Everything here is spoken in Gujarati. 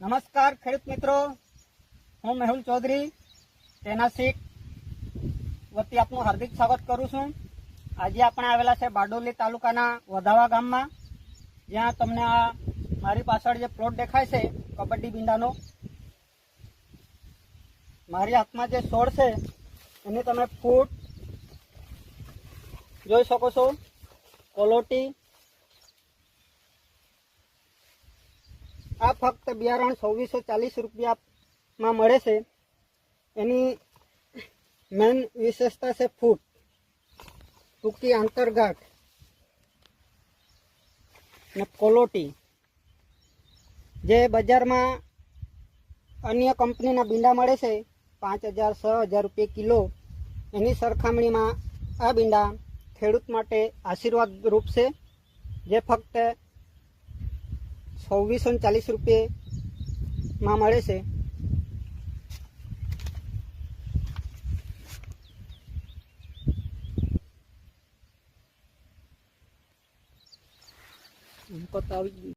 નમસ્કાર ખેડૂત મિત્રો, હું મેહુલ ચૌધરી તેનાસીક વતી આપનું હાર્દિક સ્વાગત કરું છું। આજે આપણે આવેલા છે બારડોલી તાલુકાના વધાવા ગામમાં, જ્યાં તમને આ મારી પાછળ જે પ્લોટ દેખાય છે કબડ્ડી ભીંડાનો, મારી હાથમાં જે છોડ છે એની તમે ફૂટ જોઈ શકો છો। ક્વોલિટી આ ફક્ત બિયારણ 2640 રૂપિયામાં મળે છે। એની મેન વિશેષતા છે ફૂટ, ટૂંકી આંતરગાંઠ ને ક્વોલિટી। જે બજારમાં અન્ય કંપનીના બીંડા મળે છે 5000-6000 રૂપિયા કિલો, એની સરખામણીમાં આ બીંડા ખેડૂત માટે આશીર્વાદ રૂપ છે, જે ફક્ત 2640 રૂપિયામાં મળે છે।